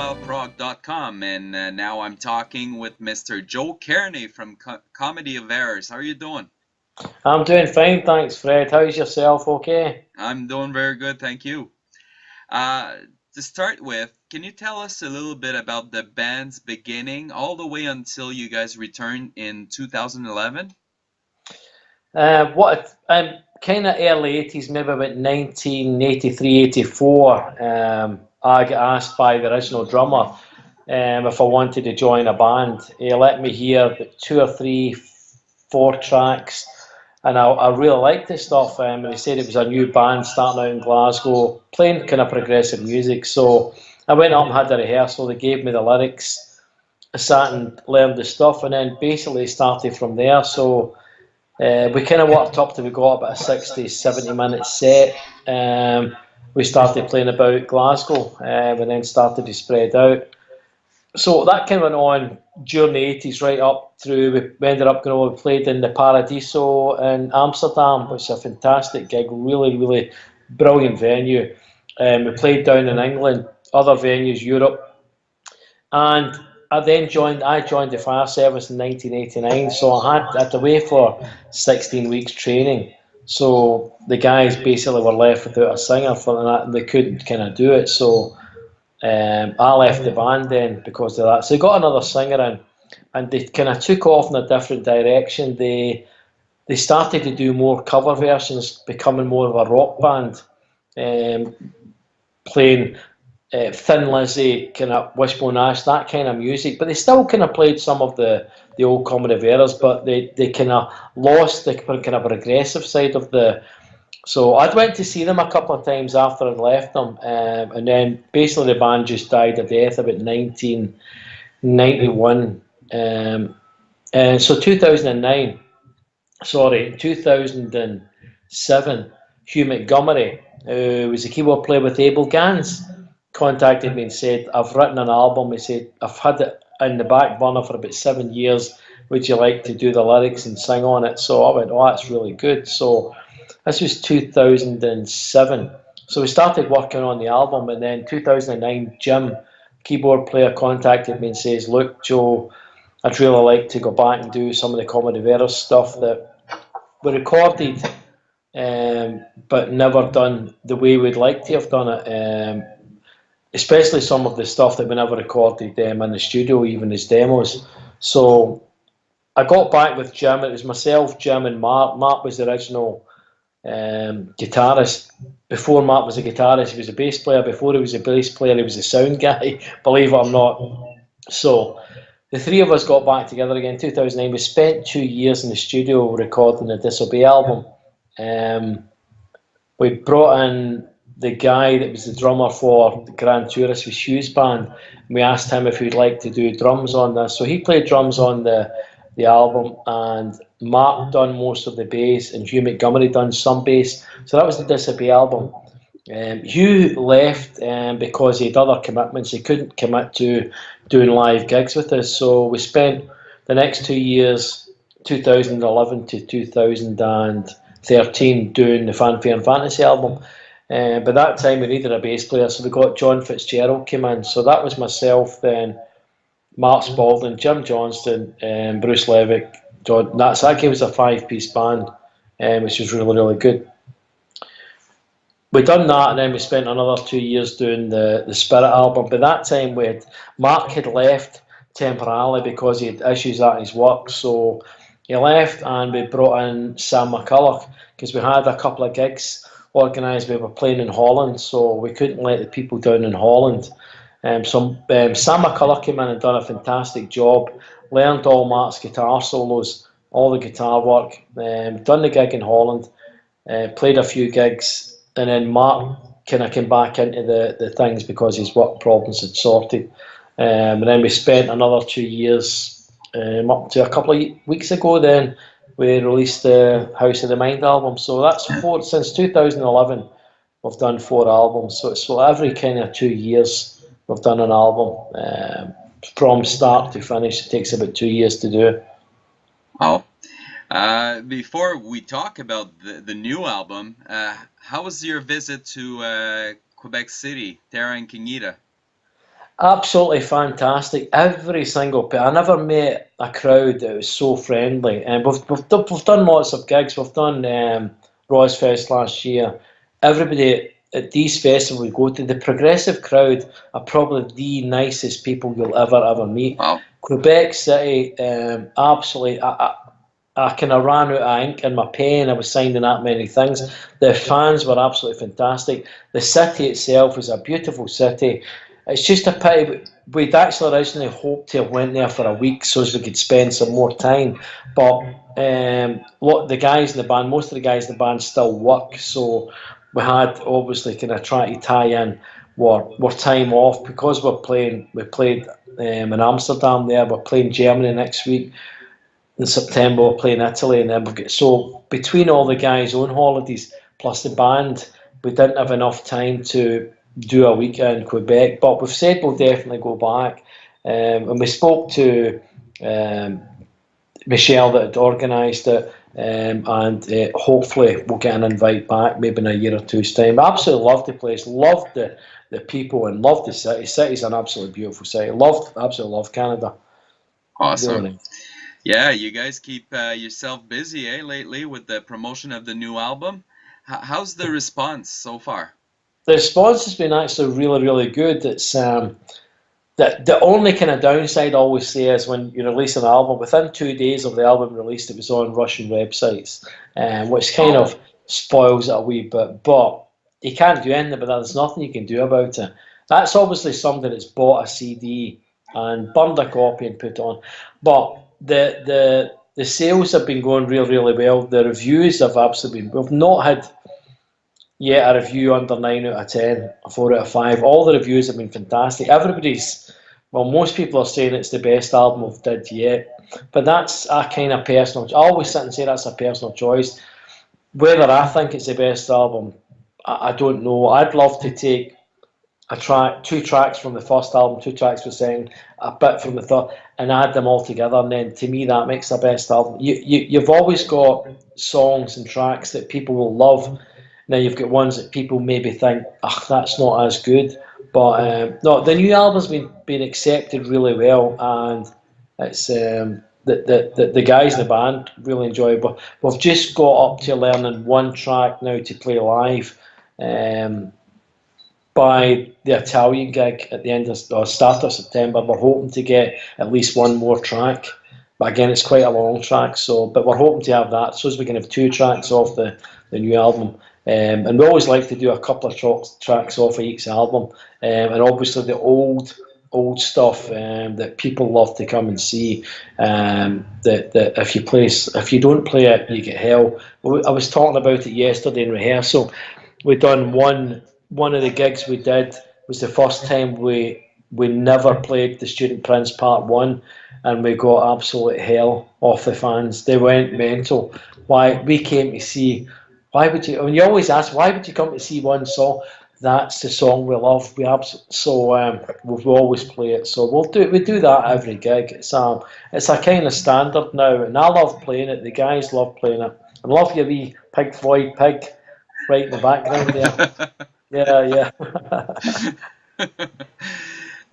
ProfilProg.com, and now I'm talking with Mr. Joe Cairney from Comedy of Errors. How are you doing? I'm doing fine, thanks, Fred. How's yourself? Okay. I'm doing very good, thank you. Uh, to start with, can you tell us a little bit about the band's beginning all the way until you guys returned in 2011? Kind of early 80s, maybe about 1983, 84. I got asked by the original drummer if I wanted to join a band. He let me hear about two or three, four tracks, and I really liked this stuff. And he said it was a new band starting out in Glasgow, playing kind of progressive music. So I went up and had a rehearsal. They gave me the lyrics. I sat and learned the stuff, and then basically started from there. So we kind of worked up till we got about a 60, 70-minute set. We started playing about Glasgow and then started to spread out. So that kind of went on during the 80s right up through. We ended up going, we played in the Paradiso in Amsterdam, which is a fantastic gig, really, really brilliant venue. We played down in England, other venues, Europe, and I joined the fire service in 1989, so I had to wait for 16 weeks training. So the guys basically were left without a singer for that, and they couldn't kind of do it. So I left the band then because of that. So they got another singer in, and they kind of took off in a different direction. They started to do more cover versions, becoming more of a rock band, um, playing Thin Lizzy, kind of Wishbone Ash, that kind of music. But they still kind of played some of the old Comedy of Errors, but they kind of lost the kind of progressive side of the. So I went to see them a couple of times after I'd left them, and then basically the band just died a death about 1991. And so 2009, sorry, 2007, Hugh Montgomery, who was a keyboard player with Abel Gans, contacted me and said, I've written an album. He said, I've had it in the back burner for about 7 years. Would you like to do the lyrics and sing on it? So I went, oh, that's really good. So this was 2007. So we started working on the album, and then 2009, Jim, keyboard player, contacted me and says, look, Joe, I'd really like to go back and do some of the Comedy of Errors stuff that we recorded, but never done the way we'd like to have done it. Especially some of the stuff that we never recorded in the studio, even as demos. So I got back with Jim. It was myself, Jim, and Mark. Mark was the original guitarist. Before Mark was a guitarist, he was a bass player. Before he was a bass player, he was a sound guy, believe it or not. So the three of us got back together again in 2009. We spent 2 years in the studio recording the Disobey album. Um, we brought in the guy that was the drummer for the Grand Tourist with Hugh's band. We asked him if he'd like to do drums on this. So he played drums on the album, and Mark done most of the bass, and Hugh Montgomery done some bass. So that was the Disobey album. Hugh left because he had other commitments. He couldn't commit to doing live gigs with us. So we spent the next 2 years, 2011 to 2013, doing the Fanfare and Fantasy album. By that time, we needed a bass player, so we got John Fitzgerald came in. So that was myself, then Mark Spalding, Jim Johnston, Bruce Levick, John. That gave us a five-piece band, which was really, really good. We done that, and then we spent another 2 years doing the Spirit album. By that time, Mark had left temporarily because he had issues at his work. So he left, and we brought in Sam McCulloch because we had a couple of gigs organised. We were playing in Holland, so we couldn't let the people down in Holland. Sam McCulloch came in and done a fantastic job. Learned all Mark's guitar solos, all the guitar work. Done the gig in Holland. Played a few gigs, and then Mark kind of came back into the things because his work problems had sorted. And then we spent another 2 years, up to a couple of weeks ago. Then we released the House of the Mind album. So that's four since 2011. We've done 4 albums. So every kind of 2 years we've done an album. From start to finish, it takes about 2 years to do. Wow. Before we talk about the new album, how was your visit to Quebec City, Terra Incognita? Absolutely fantastic. Every single I never met a crowd that was so friendly. And we've done lots of gigs. We've done Fest last year. Everybody at these festivals we go to, the progressive crowd are probably the nicest people you'll ever meet. Wow. Quebec City, absolutely. I kind of ran out of ink in my pen. I was signing that many things. The fans were absolutely fantastic. The city itself was a beautiful city. It's just a pity. We'd actually originally hoped to have went there for a week so as we could spend some more time. But what the guys in the band, most of the guys in the band still work, so we had obviously kind of trying to tie in our time off because we're playing. We played in Amsterdam there. We're playing Germany next week in September. We're playing Italy, and then we've got so between all the guys' own holidays plus the band, we didn't have enough time to do a week in Quebec. But we've said we'll definitely go back, and we spoke to um, Michelle that had organised it. And hopefully we'll get an invite back maybe in a year or two's time. I absolutely loved the place, loved the people, and loved the city. City's an absolutely beautiful city. Absolutely love Canada. Really Awesome. nice. Yeah, you guys keep yourself busy, lately with the promotion of the new album. How's the response so far? The response has been actually really, really good. It's the only kind of downside I always say is when you release an album, within 2 days of the album released, it was on Russian websites, which kind Oh, of spoils it a wee bit. But you can't do anything about that. There's nothing you can do about it. That's obviously somebody that's bought a CD and burned a copy and put it on. But the sales have been going really, really well. The reviews have absolutely been. We've not had yeah, a review under 9 out of 10, a 4 out of 5. All the reviews have been fantastic. Well, most people are saying it's the best album we've did yet. But that's a kind of personal, I always sit and say that's a personal choice. Whether I think it's the best album, I don't know. I'd love to take two tracks from the first album, two tracks from the second, a bit from the third, and add them all together. And then to me, that makes the best album. You've always got songs and tracks that people will love. Now you've got ones that people maybe think, "Ugh, that's not as good." But no, the new album's been accepted really well, and it's the guys in the band really enjoy it. But we've just got up to learning one track now to play live. Um, by the Italian gig at the end of or start of September. We're hoping to get at least one more track. But again, it's quite a long track, so but we're hoping to have that so as we can have two tracks off the new album. And we always like to do a couple of tracks off of each album. And obviously the old stuff that people love to come and see. That if you don't play it, you get hell. I was talking about it yesterday in rehearsal. We done one of the gigs we did was the first time we never played the Student Prince Part One, and we got absolute hell off the fans. They went mental. Why we came to see? Why would you? When you always ask, why would you come to see one song? That's the song we love. We'll always play it. So we do that every gig. It's a kind of standard now, and I love playing it. The guys love playing it. I love your wee Pig Floyd pig right in the background there. Yeah,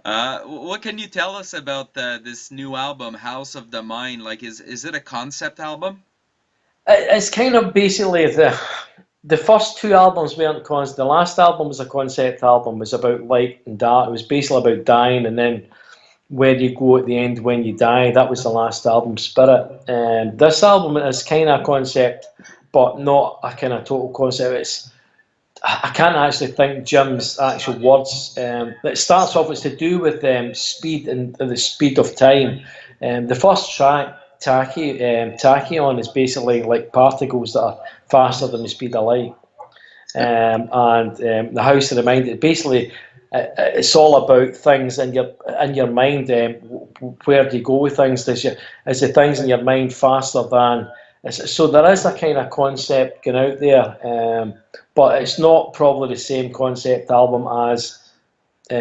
yeah. What can you tell us about this new album, House of the Mind? Like, is it a concept album? It's kind of basically the first two albums weren't concept. The last album was a concept album. It was about light and dark. It was basically about dying and then where you go at the end when you die. That was the last album, Spirit. And this album is kind of a concept, but not a kind of total concept. I can't actually think Jim's actual words. It starts off, it's to do with speed and the speed of time. The first track, Tachyon, is basically like particles that are faster than the speed of light. And the House of the Mind, basically, it's all about things in your mind. Where do you go with things? Is the things in your mind faster than? So there is a kind of concept going out there, but it's not probably the same concept album as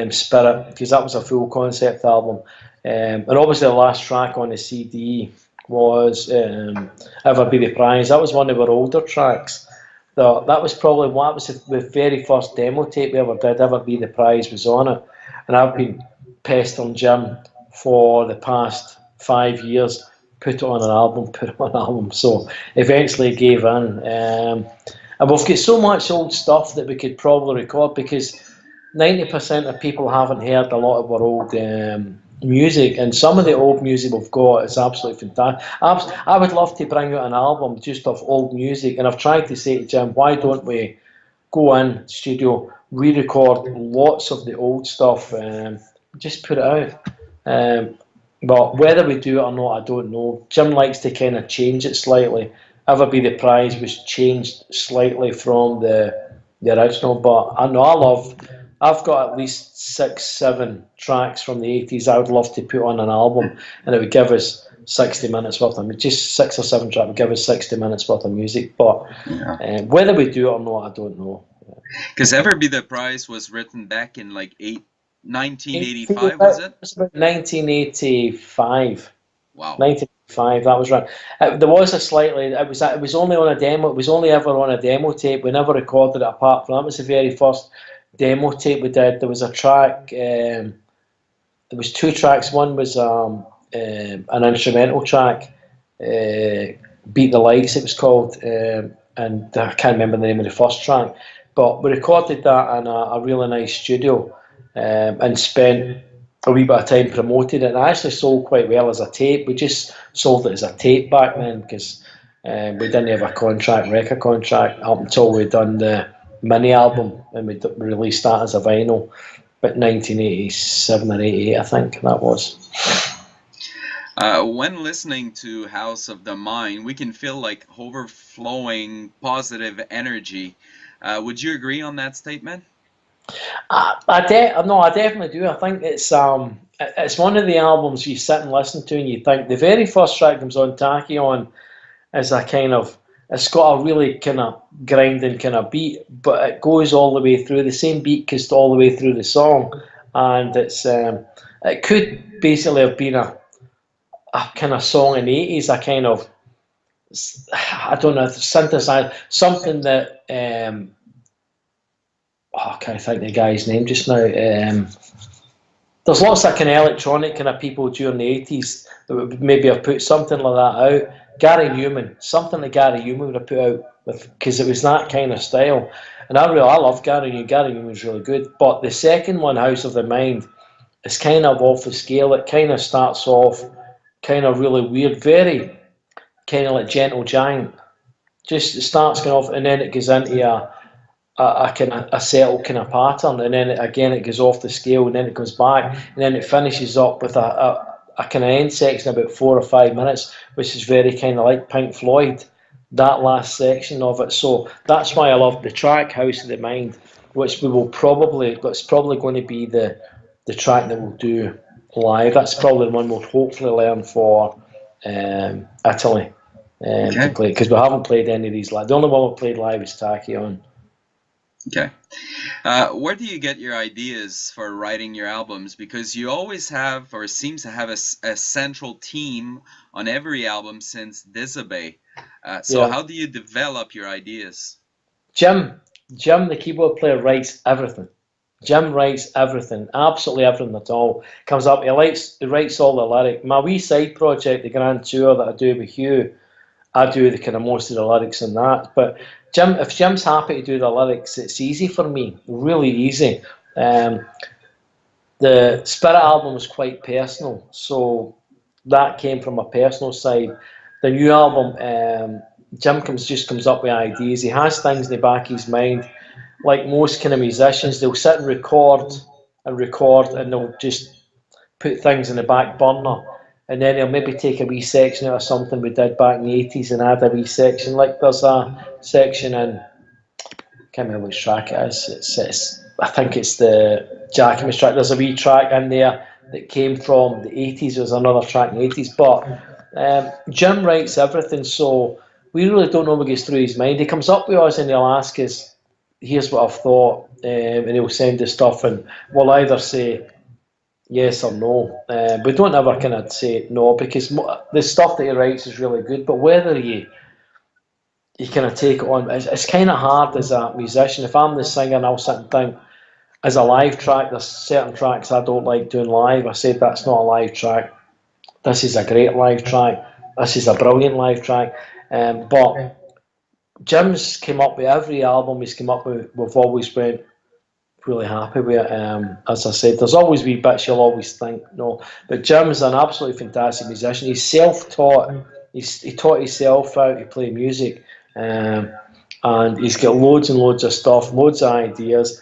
Spirit, because that was a full concept album. And obviously the last track on the CD was Ever Be the Prize. That was one of our older tracks. That was probably what was the very first demo tape we ever did. Ever Be the Prize was on it, and I've been pestering Jim for the past 5 years. Put it on an album, put it on an album. So eventually he gave in. And we've got so much old stuff that we could probably record, because 90% of people haven't heard a lot of our old music, and some of the old music we've got is absolutely fantastic. I would love to bring out an album just of old music, and I've tried to say to Jim, why don't we go in studio, re-record lots of the old stuff, just put it out. But whether we do it or not, I don't know. Jim likes to kind of change it slightly. Ever Be the Prize was changed slightly from the original, but I know I've got at least 6, 7 tracks from the 80s I would love to put on an album, and it would give us 60 minutes worth of, just 6 or 7 tracks would give us 60 minutes worth of music. But Yeah. whether we do it or not, I don't know. Because Ever Be the Prize was written back in like 1985, was It it? was about 1985. Wow. 1985, that was right. There was a slightly. It was only on a demo. It was only ever on a demo tape. We never recorded it apart from that. It was the very first demo tape we did. There was a track. There was 2 tracks. One was an instrumental track, "Beat the Lights" it was called, and I can't remember the name of the first track. But we recorded that in a really nice studio, and spent a wee bit of time promoting it. And it actually sold quite well as a tape. We just sold it as a tape back then, because we didn't have a record contract, up until we'd done the mini album, and we released that as a vinyl. But 1987 or 88, I think that was. When listening to House of the Mind, we can feel like overflowing positive energy. Would you agree on that statement? No, I definitely do. I think it's one of the albums you sit and listen to, and you think the very first track comes on, Tachyon, is a kind of, it's got a really kind of grinding kind of beat, but it goes all the way through. The same beat goes all the way through the song, and it could basically have been a kind of song in the 80s, a kind of, I don't know, synthesizer, something that I can't think of the guy's name just now. There's lots of kind of electronic kind of people during the 80s that would maybe have put something like that out. Gary Newman, something that Gary Newman would have put out, because it was that kind of style. And I love Gary Newman. Gary Newman's really good. But the second one, House of the Mind, is kind of off the scale. It kind of starts off kind of really weird, very kind of like Gentle Giant. Just it starts going off, and then it goes into a kind of a settled kind of pattern, and then it goes off the scale, and then it comes back, and then it finishes up with a kind of end section about 4 or 5 minutes, which is very kind of like Pink Floyd, that last section of it. So that's why I love the track House of the Mind, which that's probably going to be the track that we'll do live. That's probably the one we'll hopefully learn for Italy to play, because we haven't played any of these live. The only one we played live is Tachyon. Okay. Where do you get your ideas for writing your albums? Because you always have, or seems to have, a central team on every album since Disobey. So how do you develop your ideas? Jim, the keyboard player, writes everything. Jim writes everything, absolutely everything at all. Comes up, he writes all the lyric. My wee side project, the Grand Tour that I do with Hugh, I do the kind of most of the lyrics in that. But if Jim's happy to do the lyrics, it's easy for me, really easy. The Spirit album was quite personal, so that came from a personal side. The new album, Jim comes up with ideas. He has things in the back of his mind. Like most kind of musicians, they'll sit and record, and they'll just put things in the back burner. And then he'll maybe take a wee section out of something we did back in the 80s and add a wee section. Like there's a section in, I can't remember which track it is. I think it's the Jacquemus track. There's a wee track in there that came from the 80s. There's another track in the 80s. But Jim writes everything, so we really don't know what goes through his mind. He comes up with us and he'll ask us, here's what I've thought, and he'll send us stuff, and we'll either say yes or no. We don't ever kind of say no, because the stuff that he writes is really good, but whether you kind of take it on, it's kind of hard as a musician. If I'm the singer and I'll sit and think, as a live track, there's certain tracks I don't like doing live. I said that's not a live track. This is a great live track. This is a brilliant live track. But Jim's came up with every album he's come up with. We've always been really happy with it. As I said, there's always wee bits you'll always think no, but Jim's an absolutely fantastic musician. He's self-taught. He taught himself how to play music, and he's got loads and loads of stuff, loads of ideas.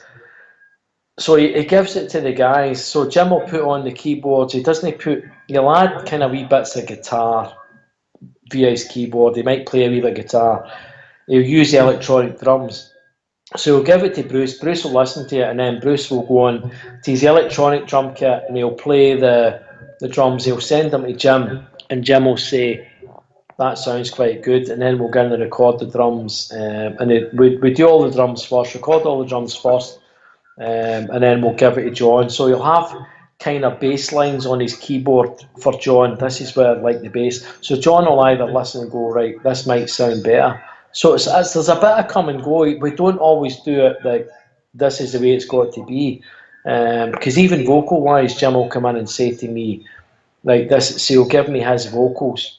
So he gives it to the guys. So Jim will put on the keyboards. He doesn't put. He'll add kind of wee bits of guitar via his keyboard. He might play a wee bit of guitar. He'll use the electronic drums. So he'll give it to Bruce. Bruce will listen to it, and then Bruce will go on to his electronic drum kit, and he'll play the drums. He'll send them to Jim, and Jim will say, "That sounds quite good." And then we'll go in and record the drums, we do all the drums first, record all the drums first, and then we'll give it to John. So he'll have kind of bass lines on his keyboard for John. This is where I like the bass. So John will either listen and go, right, this might sound better. So there's a bit of come and go. We don't always do it like this is the way it's got to be. Because even vocal wise, Jim will come in and say to me, like this, so he'll give me his vocals,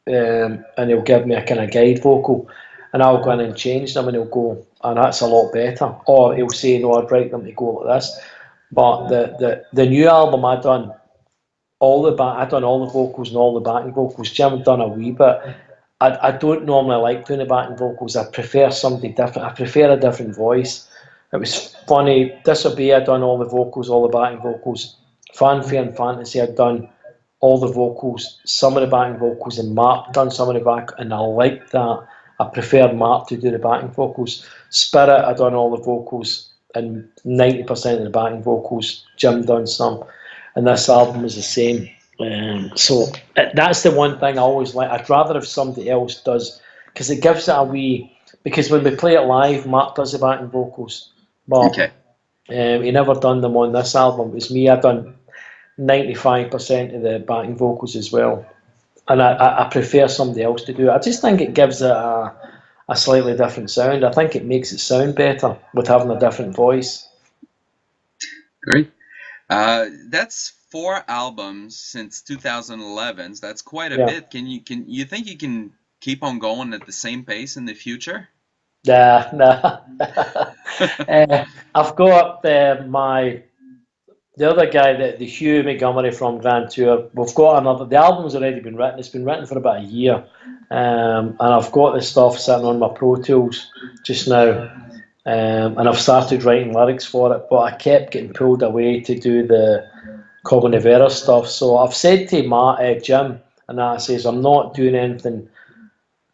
and he'll give me a kind of guide vocal, and I'll go in and change them, and he'll go, and that's a lot better. Or he'll say, no, I'd like them to go like this. But the new album I done I done all the vocals and all the backing vocals. Jim done a wee bit. I don't normally like doing the backing vocals. I prefer somebody different. I prefer a different voice. It was funny. Disobey, I done all the vocals, all the backing vocals. Fanfare and Fantasy, I'd done all the vocals, some of the backing vocals, and Mark done some of the back, and I liked that. I preferred Mark to do the backing vocals. Spirit, I done all the vocals, and 90% of the backing vocals, Jim done some, and this album is the same. So that's the one thing I always like. I'd rather if somebody else does, because it gives it a wee. Because when we play it live, Mark does the backing vocals, but Okay. he never done them on this album. It was me. I done 95% of the backing vocals as well, and I prefer somebody else to do it. I just think it gives it a slightly different sound. I think it makes it sound better with having a different voice. Great. That's 4 albums since 2011. So that's quite a bit. Can you think you can keep on going at the same pace in the future? Nah. I've got the other guy, the Hugh Montgomery from Grand Tour. We've got another. The album's already been written. It's been written for about a year, and I've got the stuff sitting on my Pro Tools just now, and I've started writing lyrics for it. But I kept getting pulled away to do the Cognitive Error stuff. So I've said to Jim, and I says I'm not doing anything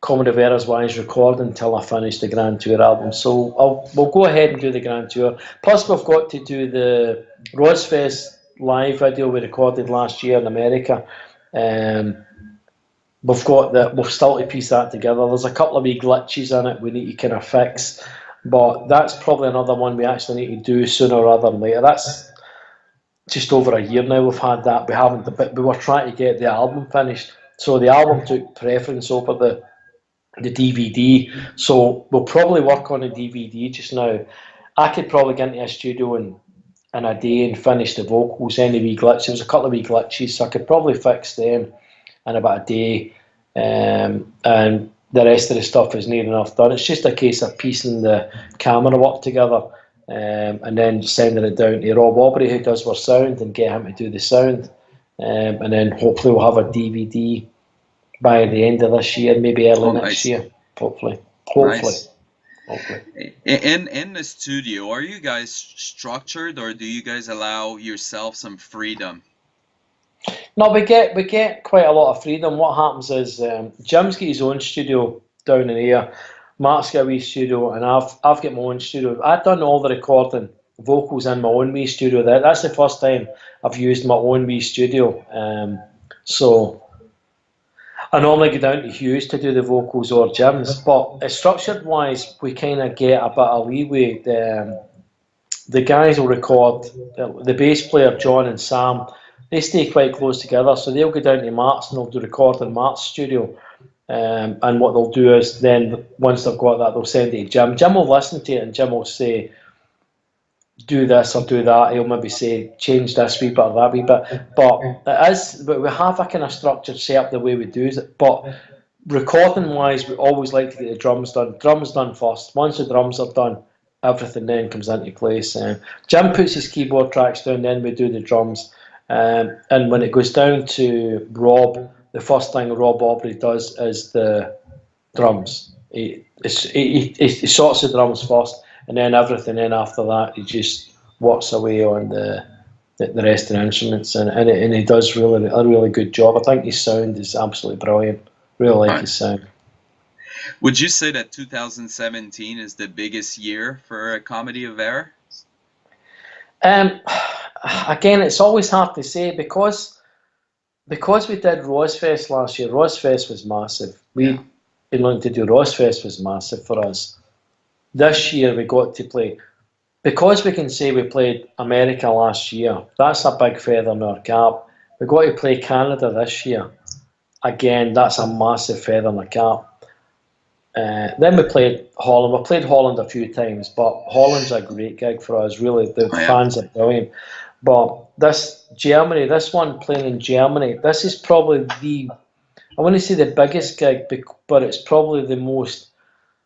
Cognitive Errors wise recording until I finish the Grand Tour album. So we'll go ahead and do the Grand Tour. Plus we've got to do the Rozfest live video we recorded last year in America. We've still to piece that together. There's a couple of wee glitches in it we need to kind of fix, but that's probably another one we actually need to do sooner rather than later. That's just over a year now we've had that. We were trying to get the album finished, so the album took preference over the DVD. So we'll probably work on a DVD just now. I could probably get into a studio in a day and finish the vocals. Any wee glitches, there was a couple of wee glitches, so I could probably fix them in about a day, and the rest of the stuff is near enough done. It's just a case of piecing the camera work together, and then sending it down to Rob Aubrey, who does our sound, and get him to do the sound, and then hopefully we'll have a DVD by the end of this year, maybe early next year, hopefully. Nice. Hopefully. In the studio, are you guys structured, or do you guys allow yourself some freedom? No, we get quite a lot of freedom. What happens is Jim's got his own studio down in here, Mark's got a wee studio, and I've got my own studio. I've done all the recording vocals in my own wee studio. That's the first time I've used my own wee studio. So I normally go down to Hughes to do the vocals or Jim's, but structured wise, we kind of get a bit of leeway. The guys will record, the bass player John and Sam, they stay quite close together, so they'll go down to Mark's and they'll do record in Mark's studio. And what they'll do is then once they've got that, they'll send it to Jim. Jim will listen to it and Jim will do this or do that. He'll maybe say change this wee bit or that wee bit. But we have a kind of structured setup the way we do it. But recording wise, we always like to get the drums done. Drums done first. Once the drums are done, everything then comes into place. Jim puts his keyboard tracks down, then we do the drums. And when it goes down to Rob, the first thing Rob Aubrey does is the drums. He sorts the drums first, and then everything in after that, he just works away on the rest of the instruments, and he does a really good job. I think his sound is absolutely brilliant. Really like his sound. Would you say that 2017 is the biggest year for Comedy of Error? Again, it's always hard to say because we did Rosfest last year. Rosfest was massive. We'd been looking to do Rosfest was massive for us. This year we got to play, because we can say we played America last year. That's a big feather in our cap. We got to play Canada this year. Again, that's a massive feather in the cap. Then we played Holland. We played Holland a few times, but Holland's a great gig for us. Really, the fans are brilliant. But this one playing in Germany, this is probably I want to say the biggest gig, but it's probably the most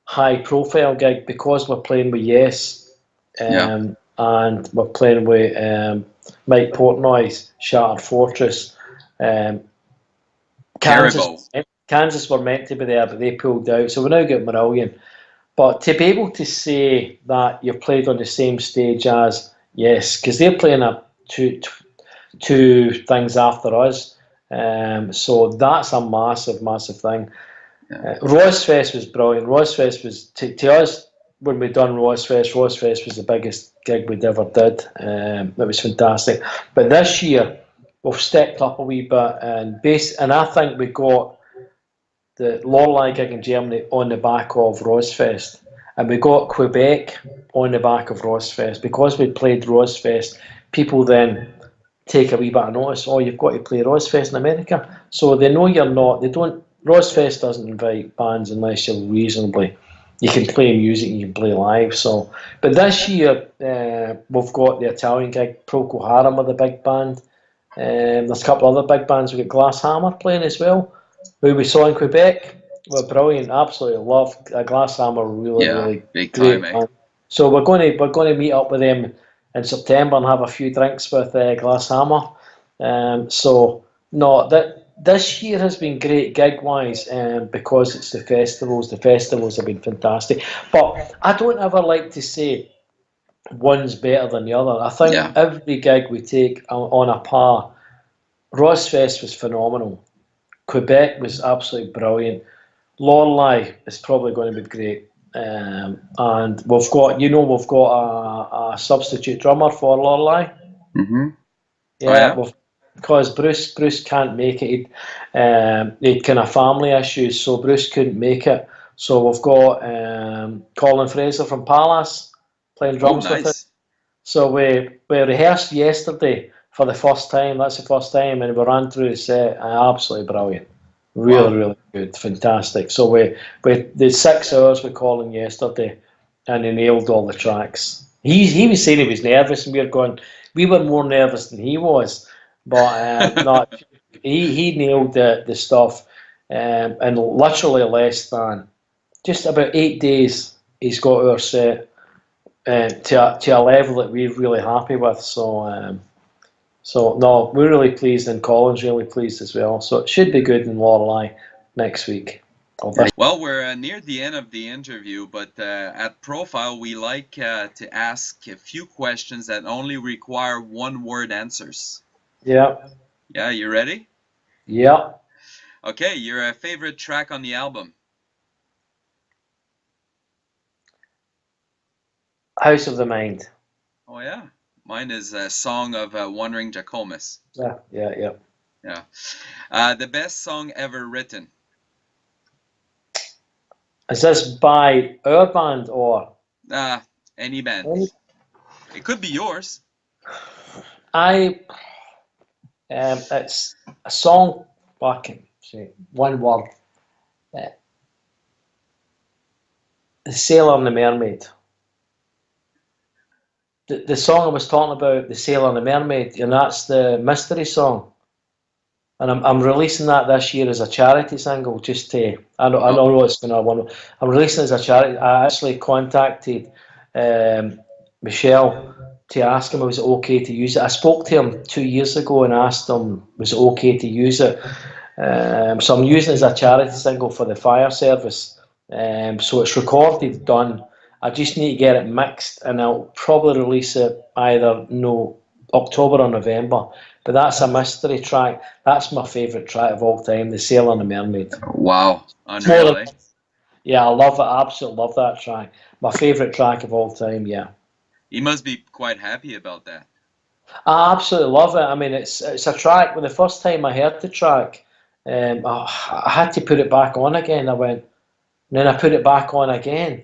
high-profile gig because we're playing with Yes, and we're playing with Mike Portnoy's Shattered Fortress. Kansas were meant to be there, but they pulled out. So we now got Marillion. But to be able to say that you've played on the same stage as Yes, because they're playing two things after us. So that's a massive, massive thing. Rosfest was brilliant. Rosfest was, to us, when we done Rosfest was the biggest gig we'd ever did. It was fantastic. But this year, we've stepped up a wee bit, and I think we got the Lorelei gig in Germany on the back of Rosfest, and we got Quebec on the back of Rosfest. Because we'd played Rosfest, people then take a wee bit of notice. Oh, you've got to play Rosfest in America, so they know you're not. They don't. Rosfest doesn't invite bands unless you're reasonably. You can play music, you can play live. So, but this year we've got the Italian gig. Procol Harum are the big band. There's a couple other big bands. We've got Glass Hammer playing as well, who we saw in Quebec. Were brilliant. Absolutely love Glass Hammer. Really big great time, band. So we're going to meet up with them in September and have a few drinks with Glass Hammer. So no, this year has been great gig wise, because it's the festivals. The festivals have been fantastic. But I don't ever like to say one's better than the other. I think every gig we take on a par. Rosfest was phenomenal. Quebec was absolutely brilliant. Lorelei is probably going to be great. And we've got a substitute drummer for Lorelei. Mm-hmm. Yeah, because Bruce can't make it. He had kind of family issues, so Bruce couldn't make it. So we've got Colin Fraser from Palace playing drums with us. So we rehearsed yesterday for the first time. That's the first time, and we ran through the set. Absolutely brilliant. Really good, fantastic. So we did 6 hours with Colin yesterday, and he nailed all the tracks. He was saying he was nervous, and we were more nervous than he was, but no, he nailed the stuff, in literally less than just about 8 days. He's got our set to a level that we're really happy with. So no, we're really pleased, and Colin's really pleased as well. So it should be good in Lorelei next week. Well, we're near the end of the interview, but at Profile, we like to ask a few questions that only require one-word answers. Yeah. Yeah, you ready? Yeah. Okay, your favorite track on the album? House of the Mind. Oh, yeah. Mine is a song of Wandering Jackomas. Yeah. The best song ever written? Is this by our band or? Any band. It could be yours. It's a song, fucking say one word. The Sailor and the Mermaid. the song I was talking about, The Sailor and the Mermaid, and that's the mystery song. And I'm releasing that this year as a charity single. Just to, I Oh, know it's going to one. I'm releasing it as a charity. I actually contacted Michelle to ask him was it okay to use it. I spoke to him 2 years ago and asked him was it okay to use it. So I'm using it as a charity single for the fire service. So it's recorded, done. I just need to get it mixed, and I'll probably release it either no October or November. But that's a mystery track. That's my favourite track of all time, The Sailor and the Mermaid. wow, It's more unreal, than, eh? yeah, I love it. I absolutely love that track. My favourite track of all time, yeah. You must be quite happy about that. I absolutely love it. I mean, it's a track. When the first time I heard the track, I had to put it back on again. I went, and then I put it back on again.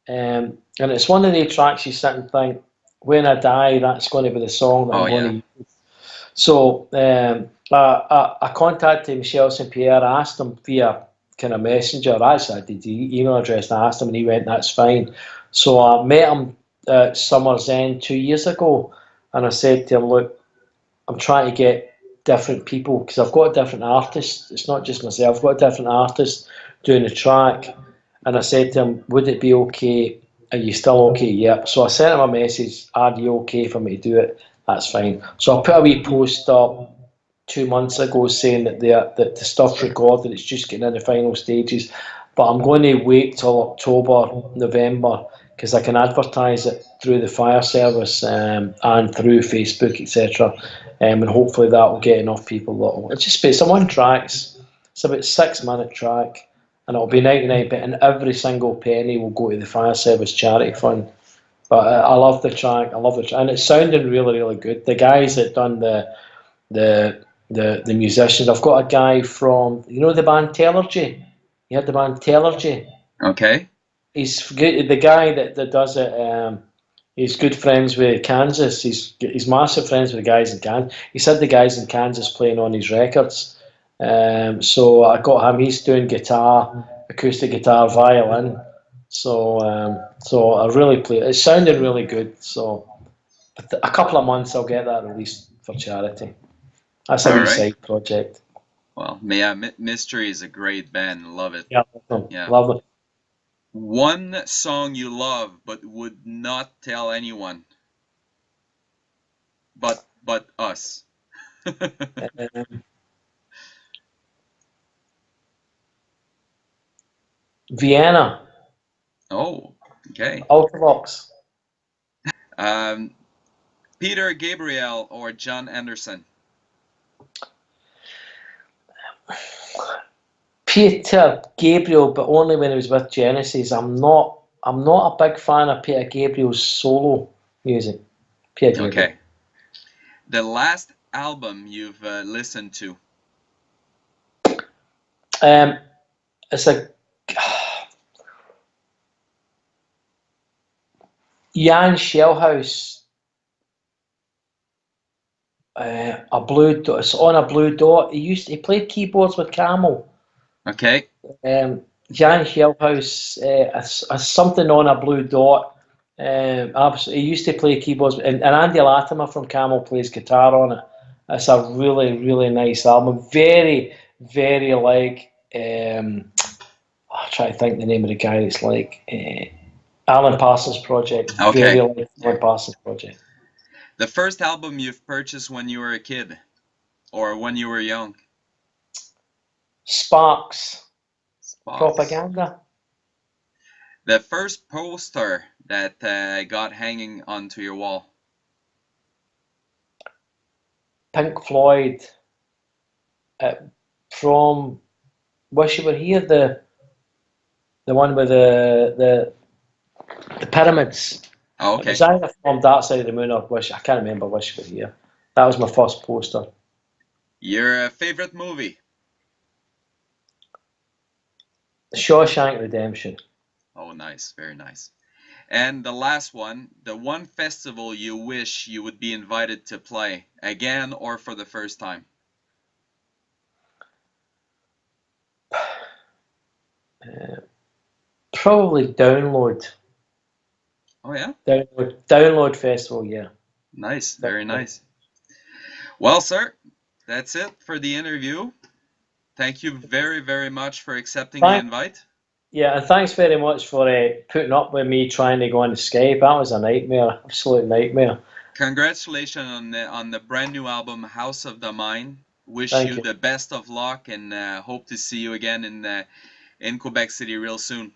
And it's one of the tracks you sit and think, when I die, that's going to be the song that Oh I'm going yeah. to use. So I contacted Michel St. Pierre. I asked him via kind of messenger. Actually, I did the email address. And I asked him, and he went, "That's fine." So I met him at Summer's End 2 years ago, and I said to him, "Look, I'm trying to get different people because I've got different artists. It's not just myself. I've got different artists doing the track." And I said to him, "Would it be okay? Are you still okay?" Yep. So I sent him a message. "Are you okay for me to do it?" "That's fine." So I put a wee post up 2 months ago saying that the stuff's recorded. It's just getting in the final stages. But I'm going to wait till October, November, because I can advertise it through the fire service and through Facebook, etc. And hopefully that will get enough people that will. It's just it's a one track. It's about 6 minute track, and it'll be 99. And every single penny will go to the fire service charity fund. But I love the track. I love the track, and it's sounding really, really good. The guys that done the the musicians. I've got a guy from the band Tellergy. You heard the band Tellergy? Okay. He's good, the guy that does it. He's good friends with Kansas. He's massive friends with the guys in Kansas. He said the guys in Kansas playing on his records. So I got him. He's doing guitar, acoustic guitar, violin. So I really play. It's sounding really good. So a couple of months I'll get that released for charity. That's a All wee right. side project. Well, yeah, Mystery is a great band. Love it. Yeah, love them. Yeah. Love them. One song you love but would not tell anyone but us. Um, Vienna, Oh, okay. Ultravox. Um, Peter Gabriel or John Anderson? Peter Gabriel, but only when he was with Genesis. I'm not a big fan of Peter Gabriel's solo music. Peter Gabriel. Okay. The last album you've listened to? Um, it's a Jan Shellhouse. A blue dot. It's on a blue dot. He played keyboards with Camel. Okay. Jan Shellhouse, something on a blue dot. He used to play keyboards, and Andy Latimer from Camel plays guitar on it. It's a really, really nice album. Very, very like. I'll try to think the name of the guy. It's like Alan Parsons Project. Very Okay. like Yeah. Alan Parsons Project. The first album you've purchased when you were a kid or when you were young? Sparks Sparks. Propaganda. The first poster that got hanging onto your wall? Pink Floyd. From Wish You Were Here. The one with the pyramids. Oh, It was okay. either from Dark Side of the Moon or Wish. I can't remember Wish You Were Here. That was my first poster. Your favorite movie? Shawshank Redemption. Oh, nice. Very nice. And the last one, the one festival you wish you would be invited to play again or for the first time? Probably Download. Oh yeah, Download Festival, yeah. nice, very nice. Well, sir, that's it for the interview. Thank you very, very much for accepting the invite. Yeah, and thanks very much for putting up with me trying to go on Skype. That was a nightmare, absolute nightmare. Congratulations on the brand new album, House of the Mind. Wish Thank you you. the best of luck, and hope to see you again in Quebec City real soon.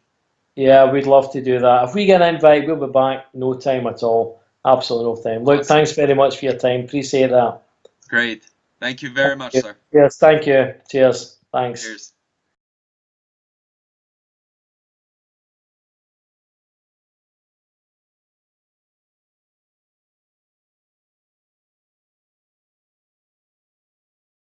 Yeah, we'd love to do that. If we get an invite, we'll be back. No time at all. Absolutely no time. Look, Awesome. thanks very much for your time. Appreciate that. Great. Thank you very much, sir. Yes, thank you. Cheers. Thanks. Cheers.